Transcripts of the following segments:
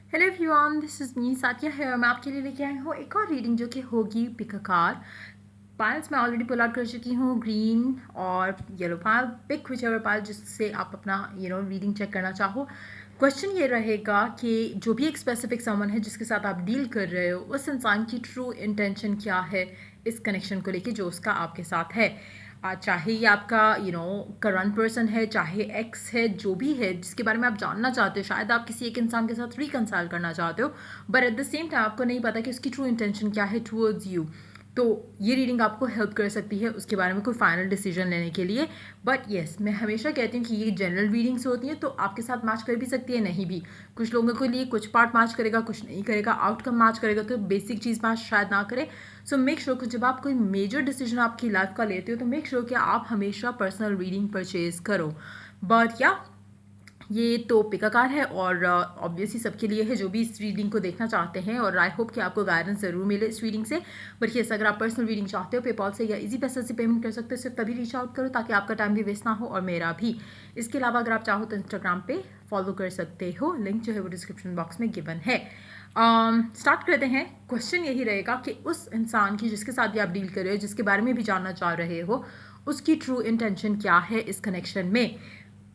Hello everyone, this is me Sathiya है और मैं आपके लिए लेके आई हूँ एक और रीडिंग जो कि होगी पिक अ कार। पाइल्स मैं ऑलरेडी पुल आउट कर चुकी हूँ, ग्रीन और yellow pile. Pick whichever pile जिससे आप अपना रीडिंग चेक करना चाहो। क्वेश्चन ये रहेगा कि जो भी एक स्पेसिफिक समन है जिसके साथ आप डील कर रहे हो, उस इंसान की ट्रू इंटेंशन क्या है इस कनेक्शन को लेके जो उसका आपके साथ है। चाहे ये आपका करंट पर्सन है, चाहे एक्स है, जो भी है जिसके बारे में आप जानना चाहते हो। शायद आप किसी एक इंसान के साथ रिकंसाइल करना चाहते हो, but at the same time आपको नहीं पता कि उसकी ट्रू इंटेंशन क्या है टूवर्ड्स यू। तो ये रीडिंग आपको हेल्प कर सकती है उसके बारे में कोई फाइनल डिसीजन लेने के लिए। बट येस, मैं हमेशा कहती हूँ कि ये जनरल रीडिंग्स होती हैं, तो आपके साथ मैच कर भी सकती है, नहीं भी। कुछ लोगों के लिए कुछ पार्ट मैच करेगा, कुछ नहीं करेगा, आउटकम मैच करेगा, तो बेसिक चीज़ मैच शायद ना करे। सो मेक श्योर कि जब आप कोई मेजर डिसीजन आपकी लाइफ का लेते हो तो मेक श्योर कि आप हमेशा पर्सनल रीडिंग परचेज करो। बट या ये तो पिकाकार है और ऑब्वियसली सबके लिए है जो भी इस रीडिंग को देखना चाहते हैं, और आई होप कि आपको गाइडेंस ज़रूर मिले इस रीडिंग से। बट येस, अगर आप पर्सनल रीडिंग चाहते हो पेपॉल से या इजी पैसे से पेमेंट कर सकते हो, सिर्फ तभी रीच आउट करो ताकि आपका टाइम भी वेस्ट ना हो और मेरा भी। इसके अलावा अगर आप चाहो तो इंस्टाग्राम पे फॉलो कर सकते हो, लिंक जो है वो डिस्क्रिप्शन बॉक्स में गिवन है। स्टार्ट करते हैं। क्वेश्चन यही रहेगा कि उस इंसान की जिसके साथ भी आप डील कर रहे हो, जिसके बारे में भी जानना चाह रहे हो, उसकी ट्रू इंटेंशन क्या है इस कनेक्शन में।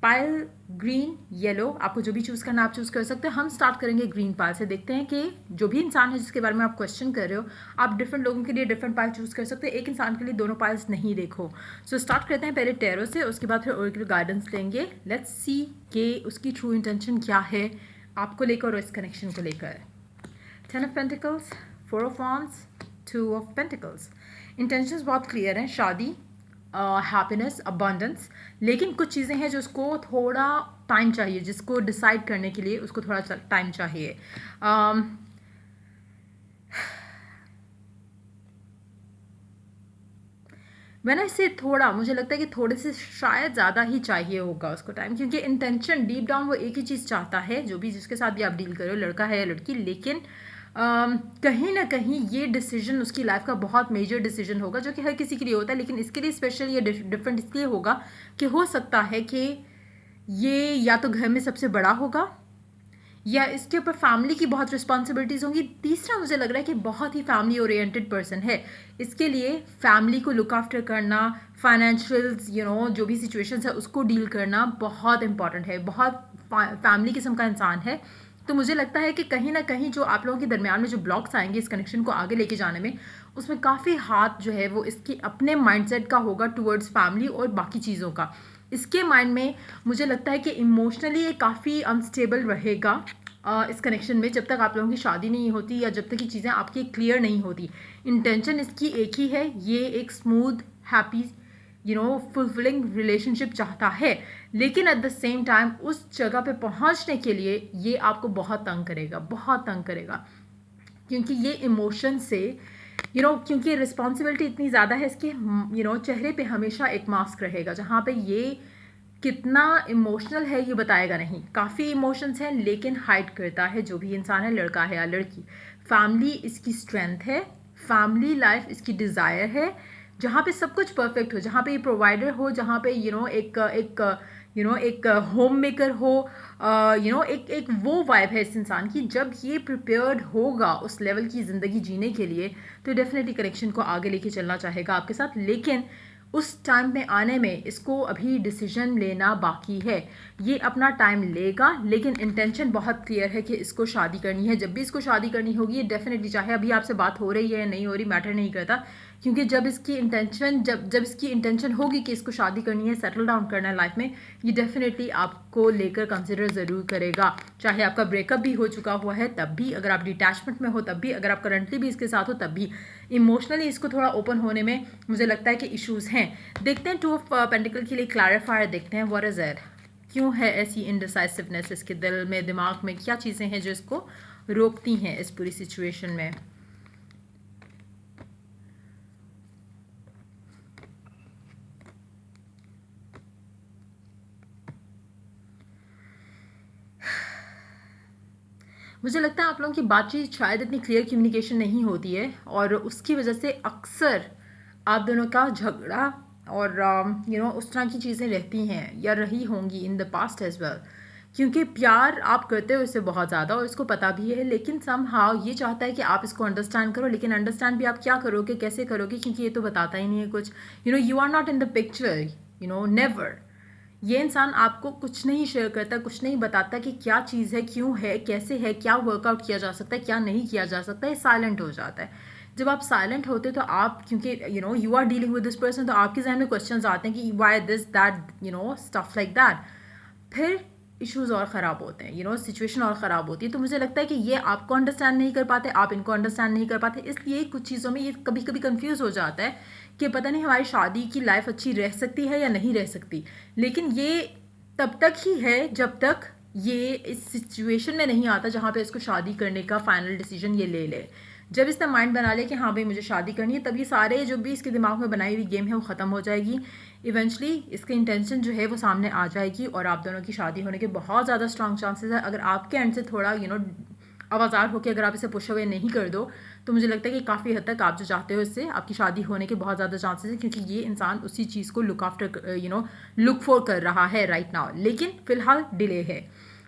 पाइल ग्रीन येलो, आपको जो भी चूज़ करना आप चूज़ कर सकते हैं। हम स्टार्ट करेंगे ग्रीन पाइल से। देखते हैं कि जो भी इंसान है जिसके बारे में आप क्वेश्चन कर रहे हो, आप डिफरेंट लोगों के लिए डिफरेंट पाइल चूज़ कर सकते हैं। एक इंसान के लिए दोनों पाइल्स नहीं देखो। सो स्टार्ट करते हैं पहले टैरो से, उसके बाद फिर ओरेकल गाइडेंस लेंगे। लेट्स सी कि उसकी ट्रू इंटेंशन क्या है आपको लेकर और इस कनेक्शन को लेकर। 10 of pentacles, 4 of wands, 2 of pentacles. Intentions बहुत क्लियर हैं, शादी, हैप्पीनेस, अबंडेंस। लेकिन कुछ चीज़ें हैं जो उसको थोड़ा टाइम चाहिए, जिसको डिसाइड करने के लिए उसको थोड़ा टाइम चाहिए। मैंने इससे थोड़ा, मुझे लगता है कि थोड़े से शायद ज़्यादा ही चाहिए होगा उसको टाइम, क्योंकि इंटेंशन डीप डाउन वो एक ही चीज़ चाहता है, जो भी जिसके साथ भी आप डील कर रहे हो, लड़का है या लड़की। लेकिन कहीं ना कहीं ये डिसीजन उसकी लाइफ का बहुत मेजर डिसीजन होगा, जो कि हर किसी के लिए होता है, लेकिन इसके लिए स्पेशल ये डिफरेंट इसलिए होगा कि हो सकता है कि ये या तो घर में सबसे बड़ा होगा, या इसके ऊपर फैमिली की बहुत रिस्पॉन्सिबिलिटीज़ होंगी। तीसरा मुझे लग रहा है कि बहुत ही फैमिली ओरिएंटेड पर्सन है। इसके लिए फैमिली को लुक आफ्टर करना, फाइनेंशियल्स जो भी सिचुएशंस है उसको डील करना बहुत इंपॉर्टेंट है। बहुत फैमिली किस्म का इंसान है। तो मुझे लगता है कि कहीं ना कहीं जो आप लोगों के दरमियान में जो ब्लॉक्स आएंगे इस कनेक्शन को आगे लेके जाने में, उसमें काफ़ी हाथ जो है वो इसकी अपने माइंडसेट का होगा टुवर्ड्स फैमिली और बाकी चीज़ों का। इसके माइंड में मुझे लगता है कि इमोशनली ये काफ़ी अनस्टेबल रहेगा इस कनेक्शन में, जब तक आप लोगों की शादी नहीं होती या जब तक ये चीज़ें आपकी क्लियर नहीं होती। इंटेंशन इसकी एक ही है, ये एक स्मूथ, हैप्पी, फुलफिलिंग रिलेशनशिप चाहता है। लेकिन एट द सेम टाइम उस जगह पे पहुंचने के लिए ये आपको बहुत तंग करेगा, बहुत तंग करेगा, क्योंकि ये इमोशन से क्योंकि रिस्पॉन्सिबिलिटी इतनी ज़्यादा है इसके, चेहरे पे हमेशा एक मास्क रहेगा जहाँ पे ये कितना इमोशनल है ये बताएगा नहीं। काफ़ी इमोशंस हैं लेकिन हाइड करता है, जो भी इंसान है, लड़का है या लड़की। फैमिली इसकी स्ट्रेंथ है, फैमिली लाइफ इसकी डिज़ायर है, जहाँ पे सब कुछ परफेक्ट हो, जहाँ पे ये प्रोवाइडर हो, जहाँ पे एक होम मेकर हो, एक वो वाइब है इस इंसान की। जब ये प्रिपेयर्ड होगा उस लेवल की ज़िंदगी जीने के लिए, तो डेफिनेटली कनेक्शन को आगे लेके चलना चाहेगा आपके साथ। लेकिन उस टाइम में आने में इसको अभी डिसीजन लेना बाकी है। ये अपना टाइम लेगा, लेकिन इंटेंशन बहुत क्लियर है कि इसको शादी करनी है। जब भी इसको शादी करनी होगी, ये डेफिनेटली, चाहे अभी आपसे बात हो रही है या नहीं हो रही, मैटर नहीं करता, क्योंकि जब इसकी इंटेंशन होगी कि इसको शादी करनी है, सेटल डाउन करना है लाइफ में, ये डेफिनेटली आपको लेकर कंसिडर ज़रूर करेगा। चाहे आपका ब्रेकअप भी हो चुका हुआ है तब भी, अगर आप डिटैचमेंट में हो तब भी, अगर आप करंटली भी इसके साथ हो तब भी, इमोशनली इसको थोड़ा ओपन होने में मुझे लगता है कि इश्यूज़ हैं। देखते हैं 2 ऑफ पेंटिकल के लिए क्लैरिफायर देखते हैं। व्हाट इज़ इट, क्यों है ऐसी इनडिसाइसिवनेस इसके दिल में, दिमाग में, क्या चीज़ें हैं जो इसको रोकती हैं इस पूरी सिचुएशन में। मुझे लगता है आप लोगों की बातचीत शायद इतनी क्लियर कम्युनिकेशन नहीं होती है, और उसकी वजह से अक्सर आप दोनों का झगड़ा और उस तरह की चीज़ें रहती हैं या रही होंगी in the past as well. क्योंकि प्यार आप करते हो इससे बहुत ज़्यादा और इसको पता भी है, लेकिन समहाउ ये चाहता है कि आप इसको अंडरस्टैंड करो, लेकिन अंडरस्टैंड भी आप क्या करोगे, कैसे करोगे, क्योंकि ये तो बताता ही नहीं है कुछ। You are not in the picture, never. ये इंसान आपको कुछ नहीं शेयर करता, कुछ नहीं बताता कि क्या चीज़ है, क्यों है, कैसे है, क्या वर्कआउट किया जा सकता है, क्या नहीं किया जा सकता है, साइलेंट हो जाता है। जब आप साइलेंट होते तो आप, क्योंकि you are dealing with this person, तो आपके जहन में क्वेश्चन आते हैं कि why this that, stuff like that. फिर इश्यूज और ख़राब होते हैं, सिचुएशन और ख़राब होती है। तो मुझे लगता है कि ये आपको अंडरस्टैंड नहीं कर पाते, आप इनको अंडरस्टैंड नहीं कर पाते, इसलिए कुछ चीज़ों में ये कभी कभी कंफ्यूज हो जाता है कि पता नहीं हमारी शादी की लाइफ अच्छी रह सकती है या नहीं रह सकती। लेकिन ये तब तक ही है जब तक ये इस सिचुएशन में नहीं आता जहाँ पे इसको शादी करने का फाइनल डिसीजन ये ले ले। जब इसने माइंड बना ले कि हाँ भाई मुझे शादी करनी है, तब ये सारे जो भी इसके दिमाग में बनाई हुई गेम है वो ख़त्म हो जाएगी। इवेंचुअली इसकी इंटेंशन जो है वो सामने आ जाएगी और आप दोनों की शादी होने के बहुत ज़्यादा स्ट्रॉन्ग चांसेस है। अगर आपके एंड से थोड़ा आवाज़ार होकर अगर आप इसे पुश अवे नहीं कर दो, तो मुझे लगता है कि काफ़ी हद तक आप जो चाहते हो इससे आपकी शादी होने के बहुत ज़्यादा चांसेस हैं, क्योंकि ये इंसान उसी चीज़ को लुक आफ्टर लुक फॉर कर रहा है राइट नाउ। लेकिन फिलहाल डिले है।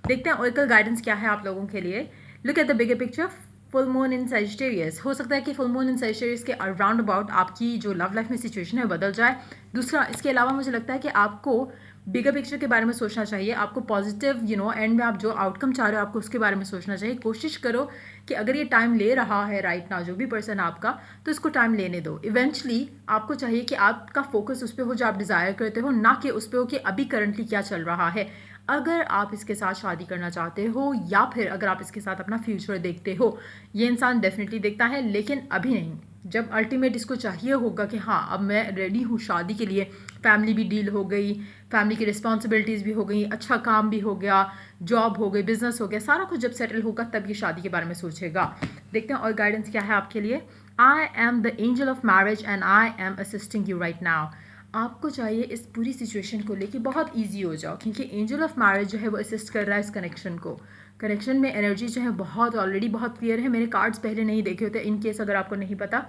देखते हैं ओरेकल गाइडेंस क्या है आप लोगों के लिए। Look at the bigger picture. Full moon in Sagittarius, हो सकता है कि फुल मून इन सजिटेरियस के अराउंड अबाउट आपकी जो लव लाइफ में सिचुएशन है बदल जाए। दूसरा, इसके अलावा मुझे लगता है कि आपको बिगर पिक्चर के बारे में सोचना चाहिए। आपको पॉजिटिव एंड में आप जो आउटकम चाह रहे हो आपको उसके बारे में सोचना चाहिए। कोशिश करो कि अगर ये टाइम ले रहा है राइट नाउ जो भी पर्सन आपका, तो इसको टाइम लेने दो। इवेंचुअली आपको चाहिए कि आपका फोकस उस पर हो जो आप डिज़ायर करते हो, ना कि उस पर हो कि अभी करंटली क्या चल रहा है। अगर आप इसके साथ शादी करना चाहते हो या फिर अगर आप इसके साथ अपना फ्यूचर देखते हो, ये इंसान डेफिनेटली देखता है, लेकिन अभी नहीं। जब अल्टीमेट इसको चाहिए होगा कि हाँ अब मैं रेडी हूँ शादी के लिए, फैमिली भी डील हो गई, फैमिली की रिस्पॉन्सिबिलिटीज़ भी हो गई, अच्छा काम भी हो गया, जॉब हो गई, बिजनेस हो गया, सारा कुछ जब सेटल होगा तब ये शादी के बारे में सोचेगा। देखते हैं और गाइडेंस क्या है आपके लिए। I am the angel of marriage and I am assisting you right now. आपको चाहिए इस पूरी सिचुएशन को लेके बहुत इजी हो जाओ, क्योंकि एंजल ऑफ मैरिज जो है वो असिस्ट कर रहा है इस कनेक्शन को। कनेक्शन में एनर्जी जो है बहुत ऑलरेडी बहुत क्लियर है। मैंने कार्ड्स पहले नहीं देखे होते, इन केस अगर आपको नहीं पता,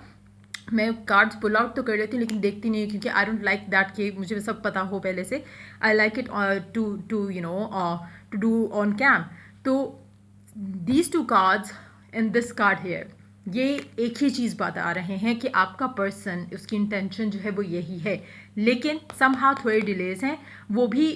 मैं कार्ड्स पुल आउट तो कर लेती हूँ लेकिन देखती नहीं, क्योंकि आई डोंट लाइक दैट कि मुझे सब पता हो पहले से। I like it to do on cam. तो these two cards in this card here, ये एक ही चीज़ बता रहे हैं कि आपका पर्सन, उसकी इंटेंशन जो है वो यही है, लेकिन समहाउ थोड़े डिलेज हैं। वो भी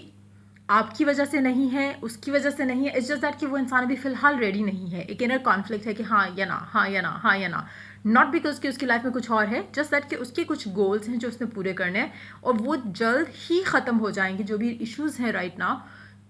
आपकी वजह से नहीं है, उसकी वजह से नहीं है, इट्स जस्ट दैट कि वो इंसान अभी फिलहाल रेडी नहीं है। एक इनर कॉन्फ्लिक्ट है कि हाँ या ना, हाँ या ना, हाँ या ना। नॉट बिकॉज कि उसकी लाइफ में कुछ और है, जस्ट दैट कि उसके कुछ गोल्स हैं जो उसने पूरे करने हैं और वो जल्द ही ख़त्म हो जाएंगे जो भी इश्यूज़ हैं राइट नाउ।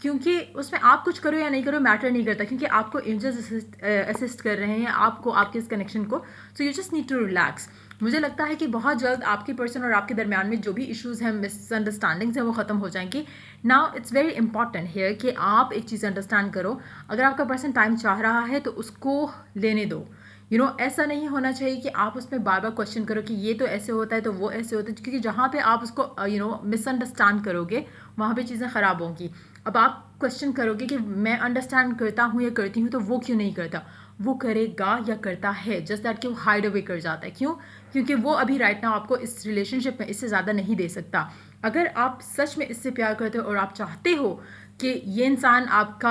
क्योंकि उसमें आप कुछ करो या नहीं करो मैटर नहीं करता, क्योंकि आपको एंजल्स असिस्ट कर रहे हैं आपको, आपके इस कनेक्शन को। So you just need to relax. मुझे लगता है कि बहुत जल्द आपके पर्सन और आपके दरमियान में जो भी इश्यूज़ हैं, मिसअंडरस्टैंडिंग्स हैं, वो ख़त्म हो जाएंगी। Now it's very important here कि आप एक चीज़ अंडरस्टैंड करो। अगर आपका पर्सन टाइम चाह रहा है तो उसको लेने दो। ऐसा नहीं होना चाहिए कि आप उसमें बार बार क्वेश्चन करो कि ये तो ऐसे होता है तो वो ऐसे होता है, क्योंकि जहाँ पे आप उसको मिसअंडरस्टैंड करोगे वहाँ पे चीज़ें ख़राब होंगी। अब आप क्वेश्चन करोगे कि मैं अंडरस्टैंड करता हूँ या करती हूँ तो वो क्यों नहीं करता, वो करेगा या करता है, जस्ट दैट कि वो हाइड अवे कर जाता है। क्यों? क्योंकि वो अभी राइट नाउ आपको इस रिलेशनशिप में इससे ज़्यादा नहीं दे सकता। अगर आप सच में इससे प्यार करते हो और आप चाहते हो कि ये इंसान आपका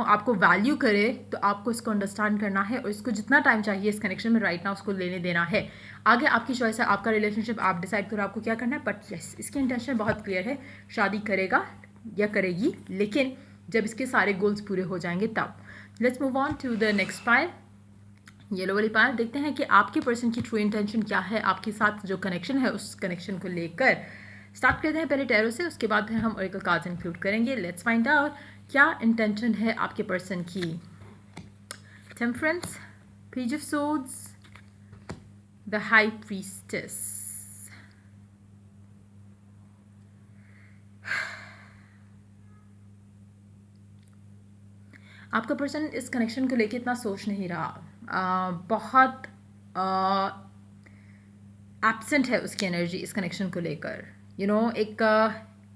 आपको वैल्यू करे, तो आपको इसको अंडरस्टैंड करना है और इसको जितना टाइम चाहिए इस कनेक्शन में राइट नाउ उसको लेने देना है। आगे आपकी चॉइस है, आपका रिलेशनशिप, आप डिसाइड करो आपको क्या करना है। बट यस, इसकी इंटेंशन बहुत क्लियर है, शादी करेगा या करेगी, लेकिन जब इसके सारे गोल्स पूरे हो जाएंगे तब। Let's move on to the next pile, yellow वाली पाइल। देखते हैं कि आपके पर्सन की ट्रू इंटेंशन क्या है आपके साथ, जो कनेक्शन है उस कनेक्शन को लेकर। स्टार्ट करते हैं पहले टैरो से, उसके बाद फिर हम ओरेकल कार्ड्स इंक्लूड करेंगे। लेट्स फाइंड आउट क्या इंटेंशन है आपके पर्सन की। Temperance, page of swords, the high priestess. आपका पर्सन इस कनेक्शन को लेके इतना सोच नहीं रहा, बहुत एब्सेंट है उसकी एनर्जी इस कनेक्शन को लेकर। एक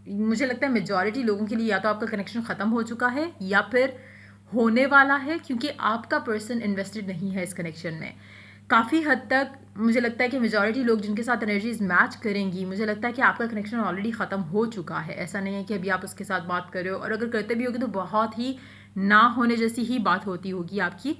मुझे लगता है मेजॉरिटी लोगों के लिए या तो आपका कनेक्शन ख़त्म हो चुका है या फिर होने वाला है, क्योंकि आपका पर्सन इन्वेस्टेड नहीं है इस कनेक्शन में। काफ़ी हद तक मुझे लगता है कि मेजॉरिटी लोग जिनके साथ एनर्जीज मैच करेंगी, मुझे लगता है कि आपका कनेक्शन ऑलरेडी ख़त्म हो चुका है। ऐसा नहीं है कि अभी आप उसके साथ बात कर रहे हो, और अगर करते भी होगे तो बहुत ही ना होने जैसी ही बात होती होगी। आपकी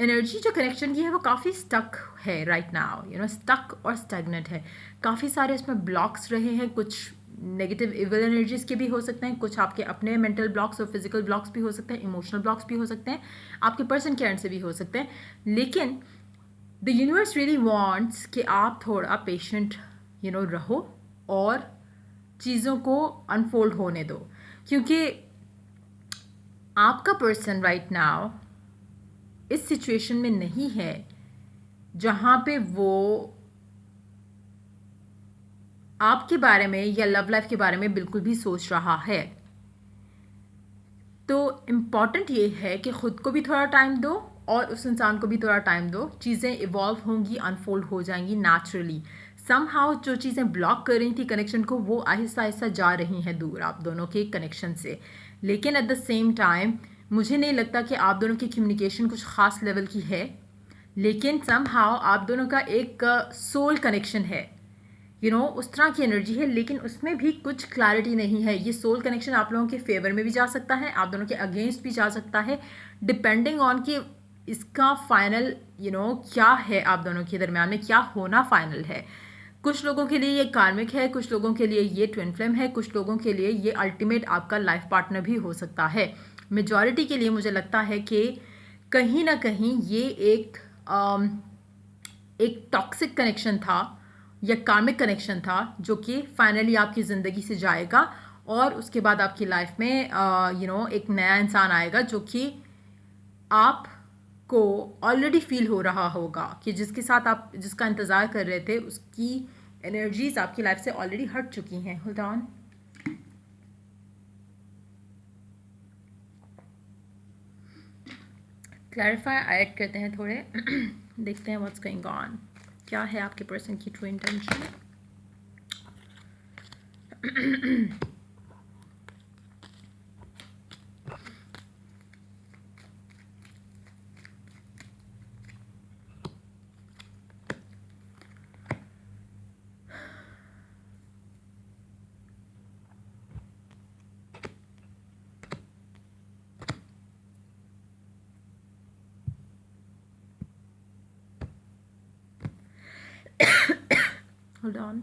एनर्जी जो कनेक्शन की है वो काफ़ी स्टक है राइट नाउ, स्टक और स्टैग्नेंट है। काफ़ी सारे इसमें ब्लॉक्स रहे हैं, कुछ नेगेटिव इवल एनर्जीज के भी हो सकते हैं, कुछ आपके अपने मेंटल ब्लॉक्स और फिजिकल ब्लॉक्स भी हो सकते हैं, इमोशनल ब्लॉक्स भी हो सकते हैं, आपके पर्सन के एंड से भी हो सकते हैं। लेकिन द यूनिवर्स रियली वांट्स कि आप थोड़ा पेशेंट रहो और चीज़ों को अनफोल्ड होने दो, क्योंकि आपका पर्सन राइट नाउ इस सिचुएशन में नहीं है जहाँ पे वो आपके बारे में या लव लाइफ के बारे में बिल्कुल भी सोच रहा है। तो इम्पॉर्टेंट ये है कि ख़ुद को भी थोड़ा टाइम दो और उस इंसान को भी थोड़ा टाइम दो। चीज़ें इवॉल्व होंगी, अनफोल्ड हो जाएंगी नेचुरली। समहाउ जो चीज़ें ब्लॉक कर रही थी कनेक्शन को, वो आहिस्ता आहिस्ता जा रही हैं दूर आप दोनों के कनेक्शन से। लेकिन एट द सेम टाइम मुझे नहीं लगता कि आप दोनों की कम्युनिकेशन कुछ ख़ास लेवल की है, लेकिन समहाउ आप दोनों का एक सोल कनेक्शन है, उस तरह की एनर्जी है, लेकिन उसमें भी कुछ क्लैरिटी नहीं है। ये सोल कनेक्शन आप लोगों के फेवर में भी जा सकता है, आप दोनों के अगेंस्ट भी जा सकता है, डिपेंडिंग ऑन कि इसका फाइनल क्या है, आप दोनों के दरमियान में क्या होना फाइनल है। कुछ लोगों के लिए ये कार्मिक है, कुछ लोगों के लिए ये ट्विन फ्लेम है, कुछ लोगों के लिए ये अल्टीमेट आपका लाइफ पार्टनर भी हो सकता है। मेजॉरिटी के लिए मुझे लगता है कि कहीं ना कहीं ये एक टॉक्सिक कनेक्शन था या कार्मिक कनेक्शन था, जो कि फाइनली आपकी ज़िंदगी से जाएगा और उसके बाद आपकी लाइफ में एक नया इंसान आएगा जो कि आपको ऑलरेडी फील हो रहा होगा कि जिसके साथ आप जिसका इंतज़ार कर रहे थे उसकी एनर्जीज आपकी लाइफ से ऑलरेडी हट चुकी हैं। Hold on. क्लैरिफाई ऐड करते हैं थोड़े देखते हैं व्हाट्स गोइंग ऑन, क्या है आपके पर्सन की ट्रू इंटेंशन। Hold on.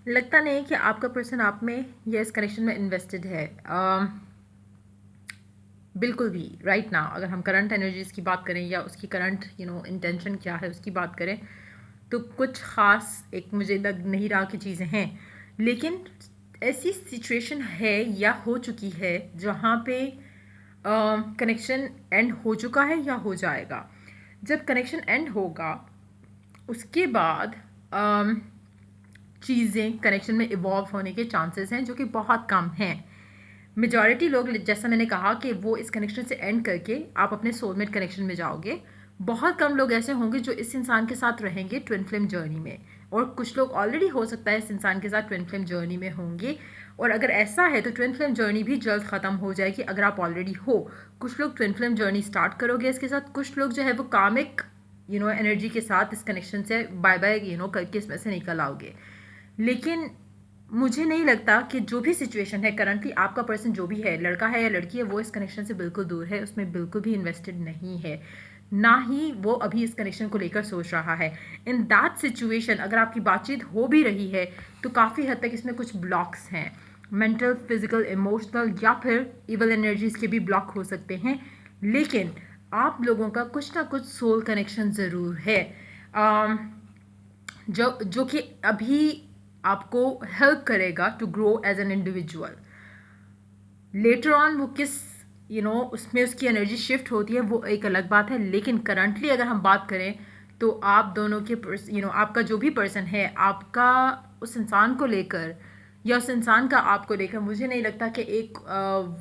लगता नहीं कि आपका पर्सन आप में या इस कनेक्शन में इन्वेस्टेड है, बिल्कुल भी राइट नाउ। अगर हम करंट एनर्जीज की बात करें या उसकी करंट इंटेंशन क्या है उसकी बात करें, तो कुछ ख़ास एक मुझे लग नहीं रहा कि चीज़ें हैं। लेकिन ऐसी सिचुएशन है या हो चुकी है जहाँ पे कनेक्शन एंड हो चुका है या हो जाएगा। जब कनेक्शन एंड होगा उसके बाद चीज़ें कनेक्शन में इवॉल्व होने के चांसेस हैं, जो कि बहुत कम हैं। मेजॉरिटी लोग, जैसा मैंने कहा, कि वो इस कनेक्शन से एंड करके आप अपने सोलमेट कनेक्शन में जाओगे। बहुत कम लोग ऐसे होंगे जो इस इंसान के साथ रहेंगे ट्विन फ्लेम जर्नी में, और कुछ लोग ऑलरेडी हो सकता है इस इंसान के साथ ट्विन फ्लेम जर्नी में होंगे। और अगर ऐसा है तो ट्विन फ्लेम जर्नी भी जल्द ख़त्म हो जाएगी अगर आप ऑलरेडी हो। कुछ लोग ट्विन फ्लेम जर्नी स्टार्ट करोगे इसके साथ, कुछ लोग जो है वो कामिक एनर्जी के साथ इस कनेक्शन से बाय बाय करके इसमें से निकल आओगे। लेकिन मुझे नहीं लगता कि जो भी सिचुएशन है करंटली, आपका पर्सन जो भी है, लड़का है या लड़की है, वो इस कनेक्शन से बिल्कुल दूर है, उसमें बिल्कुल भी इन्वेस्टेड नहीं है, ना ही वो अभी इस कनेक्शन को लेकर सोच रहा है। इन दैट सिचुएशन अगर आपकी बातचीत हो भी रही है तो काफ़ी हद तक इसमें कुछ ब्लॉक्स हैं, मेंटल, फिजिकल, इमोशनल या फिर इवल एनर्जीज के भी ब्लॉक हो सकते हैं। लेकिन आप लोगों का कुछ ना कुछ सोल कनेक्शन ज़रूर है, जो कि अभी आपको हेल्प करेगा to grow as an individual. Later on वो किस उसमें उसकी एनर्जी शिफ्ट होती है वो एक अलग बात है। लेकिन करंटली अगर हम बात करें तो आप दोनों के आपका जो भी पर्सन है, आपका उस इंसान को लेकर या उस इंसान का आपको लेकर मुझे नहीं लगता कि एक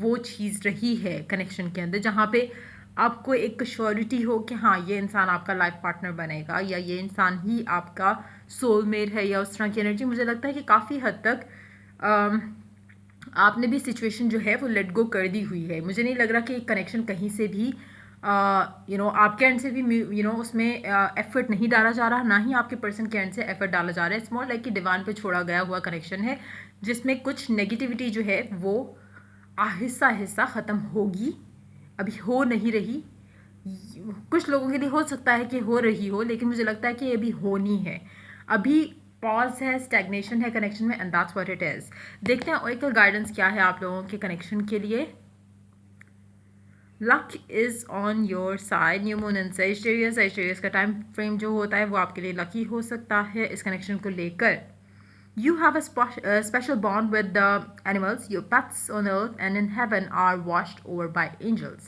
वो चीज़ रही है कनेक्शन के अंदर जहाँ पे आपको एक श्योरिटी हो कि हाँ ये इंसान आपका लाइफ पार्टनर बनेगा या ये इंसान ही आपका सोलमेट है या उस तरह की एनर्जी। मुझे लगता है कि काफ़ी हद तक अम, आपने भी सिचुएशन जो है वो लेट गो कर दी हुई है। मुझे नहीं लग रहा कि कनेक्शन कहीं से भी आपके एंड से भी उसमें एफर्ट नहीं डाला जा रहा, ना ही आपके पर्सन के एंड से एफर्ट डाला जा रहा है। इट्स मोर लाइक कि डिवाइन पे छोड़ा गया हुआ कनेक्शन है जिसमें कुछ नेगेटिविटी जो है वो आहिस्ता आहिस्ता ख़त्म होगी, अभी हो नहीं रही। कुछ लोगों के लिए हो सकता है कि हो रही हो, लेकिन मुझे लगता है कि ये अभी होनी है। अभी पॉज है, स्टैग्नेशन है कनेक्शन में, and that's what it is. देखते हैं ओरेकल गाइडेंस क्या है आप लोगों के कनेक्शन के लिए। Luck is on your side. New moon in Sagittarius. Sagittarius का टाइम फ्रेम जो होता है वो आपके लिए लकी हो सकता है इस कनेक्शन को लेकर। You have a special bond with the animals. Your pets on earth and in heaven are watched over by angels.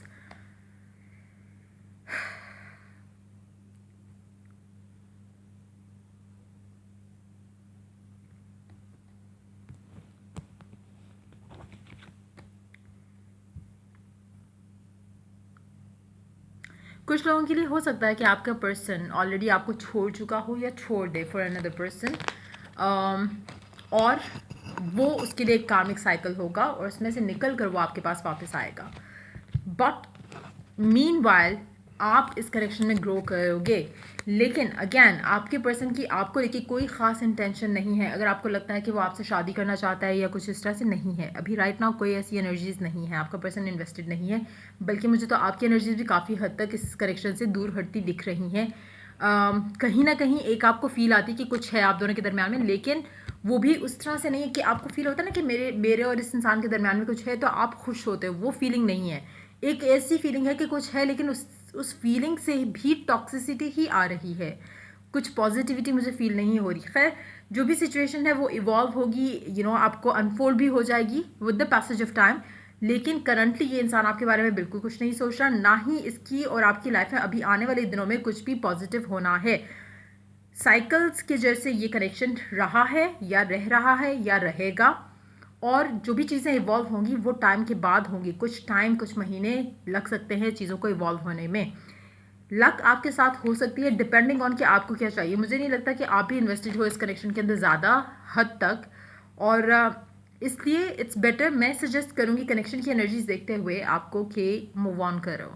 कुछ लोगों के लिए हो सकता है कि आपका पर्सन ऑलरेडी आपको छोड़ चुका हो या छोड़ दे फॉर अनदर पर्सन, और वो उसके लिए एक कार्मिक साइकिल होगा और उसमें से निकल कर वो आपके पास वापस आएगा। बट मीनवाइल आप इस कनेक्शन में ग्रो करोगे, लेकिन अगेन आपके पर्सन की आपको लेके कोई ख़ास इंटेंशन नहीं है। अगर आपको लगता है कि वो आपसे शादी करना चाहता है या कुछ इस तरह से, नहीं है अभी राइट नाउ कोई ऐसी एनर्जीज नहीं है। आपका पर्सन इन्वेस्टेड नहीं है, बल्कि मुझे तो आपकी एनर्जीज भी काफ़ी हद तक इस कनेक्शन से दूर हटती दिख रही हैं। कहीं ना कहीं एक आपको फील आती है कि कुछ है आप दोनों के दरमियान में, लेकिन वो भी उस तरह से नहीं है कि आपको फील होता है ना कि मेरे और इस इंसान के दरमियान में कुछ है तो आप खुश होते हो। वो फीलिंग नहीं है। एक ऐसी फीलिंग है कि कुछ है, लेकिन उस फीलिंग से भी टॉक्सिसिटी ही आ रही है, कुछ पॉजिटिविटी मुझे फील नहीं हो रही। खैर जो भी सिचुएशन है वो इवॉल्व होगी, आपको अनफोल्ड भी हो जाएगी with the passage of time. लेकिन करंटली ये इंसान आपके बारे में बिल्कुल कुछ नहीं सोच रहा, ना ही इसकी और आपकी लाइफ में अभी आने वाले दिनों में कुछ भी पॉजिटिव होना है। साइकिल्स के जैसे ये कनेक्शन रहा है या रह रहा है या रहेगा, और जो भी चीज़ें इवॉल्व होंगी वो टाइम के बाद होंगी। कुछ टाइम, कुछ महीने लग सकते हैं चीज़ों को इवॉल्व होने में। लक आपके साथ हो सकती है डिपेंडिंग ऑन कि आपको क्या चाहिए। मुझे नहीं लगता कि आप भी इन्वेस्टेड हो इस कनेक्शन के अंदर ज़्यादा हद तक, और इसलिए इट्स बेटर, मैं सजेस्ट करूँगी कनेक्शन की एनर्जीज देखते हुए आपको कि मूव ऑन करो,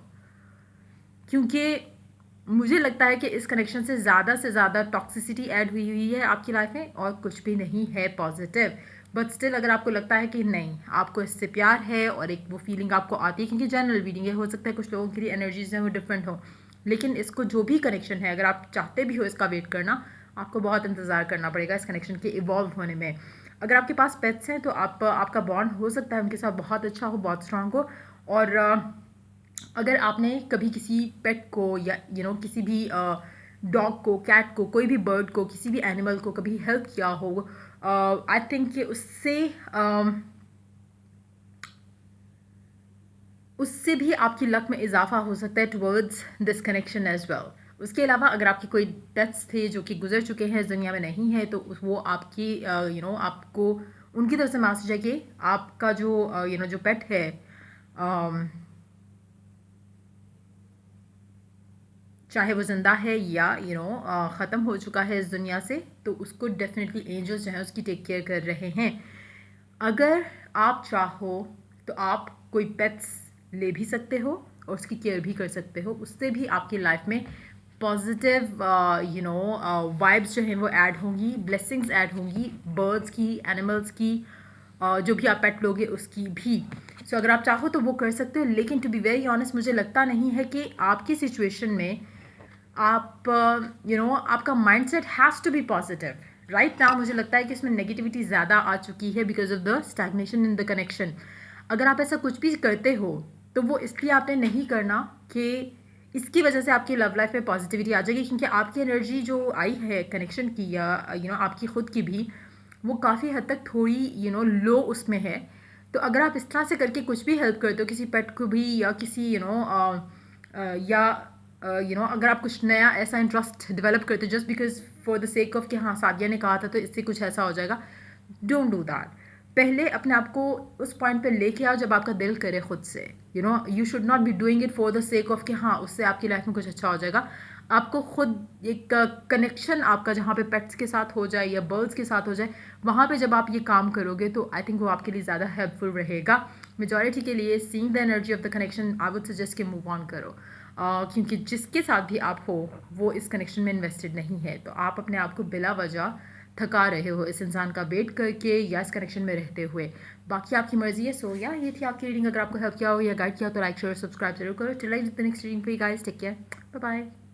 क्योंकि मुझे लगता है कि इस कनेक्शन से ज़्यादा टॉक्सिसिटी ऐड हुई है आपकी लाइफ में और कुछ भी नहीं है पॉजिटिव। बट स्टिल अगर आपको लगता है कि नहीं आपको इससे प्यार है और एक वो फीलिंग आपको आती है, क्योंकि जनरल रीडिंग है, हो सकता है कुछ लोगों के लिए एनर्जीज हैं वो डिफरेंट हो, लेकिन इसको जो भी कनेक्शन है अगर आप चाहते भी हो इसका वेट करना, आपको बहुत इंतज़ार करना पड़ेगा इस कनेक्शन के इवॉल्व होने में। अगर आपके पास पेट्स हैं तो आपका बॉन्ड हो सकता है उनके साथ बहुत अच्छा हो, बहुत स्ट्रांग हो। और अगर आपने कभी किसी पेट को या किसी भी डॉग को, कैट को, कोई भी बर्ड को, किसी भी एनिमल को कभी हेल्प किया हो, आई थिंक कि उससे भी आपकी लक में इजाफा हो सकता है towards this connection as well. उसके अलावा अगर आपके कोई डेथ्स थे जो कि गुजर चुके हैं, इस दुनिया में नहीं है, तो वो आपकी आपको उनकी तरफ से मैसेज है कि आपका जो पेट है चाहे वो ज़िंदा है या ख़त्म हो चुका है इस दुनिया से, तो उसको डेफिनेटली एंजल्स जो हैं उसकी टेक केयर कर रहे हैं। अगर आप चाहो तो आप कोई पेट्स ले भी सकते हो और उसकी केयर भी कर सकते हो, उससे भी आपकी लाइफ में पॉजिटिव वाइब्स जो हैं वो ऐड होंगी, ब्लेसिंग्स ऐड होंगी, बर्ड्स की, एनिमल्स की, जो भी आप पेट लोगे उसकी भी। सो अगर आप चाहो तो वो कर सकते हो, लेकिन टू बी वेरी ऑनेस्ट मुझे लगता नहीं है कि आपकी सिचुएशन में आप आपका mindset has to be positive right now. मुझे लगता है कि इसमें नेगेटिविटी ज़्यादा आ चुकी है because of the stagnation in the connection. अगर आप ऐसा कुछ भी करते हो तो वो इसलिए आपने नहीं करना कि इसकी वजह से आपकी लव लाइफ में पॉजिटिविटी आ जाएगी, क्योंकि आपकी एनर्जी जो आई है कनेक्शन की या आपकी खुद की भी, वो काफ़ी हद तक थोड़ी लो उसमें है। तो अगर आप इस तरह से करके कुछ भी हेल्प करते हो किसी पेट को भी या किसी या अगर आप कुछ नया ऐसा इंटरेस्ट डेवलप करते हो just because for the sake of कि हाँ सादिया ने कहा था तो इससे कुछ ऐसा हो जाएगा, डोंट डू दैट। पहले अपने आप को उस पॉइंट पे लेके आओ जब आपका दिल करे खुद से, you should not be doing it for the sake of कि हाँ उससे आपकी लाइफ में कुछ अच्छा हो जाएगा। आपको खुद एक कनेक्शन आपका जहाँ पे पेट्स के साथ हो जाए या बर्ड्स के साथ हो जाए, वहाँ पे जब आप ये काम करोगे तो आई थिंक वो आपके लिए ज़्यादा हेल्पफुल रहेगा। मेजॉरिटी के लिए seeing the energy of the connection I would suggest कि मूव ऑन करो, क्योंकि जिसके साथ भी आप हो वो इस कनेक्शन में इन्वेस्टेड नहीं है, तो आप अपने आप को बिला वजह थका रहे हो इस इंसान का वेट करके या इस कनेक्शन में रहते हुए। बाकी आपकी मर्जी है। सो या ये थी आपकी रीडिंग। अगर आपको हेल्प किया हो या गाइड किया हो तो लाइक शेयर सब्सक्राइब जरूर करो। Till I the next reading for you guys, take care, bye bye.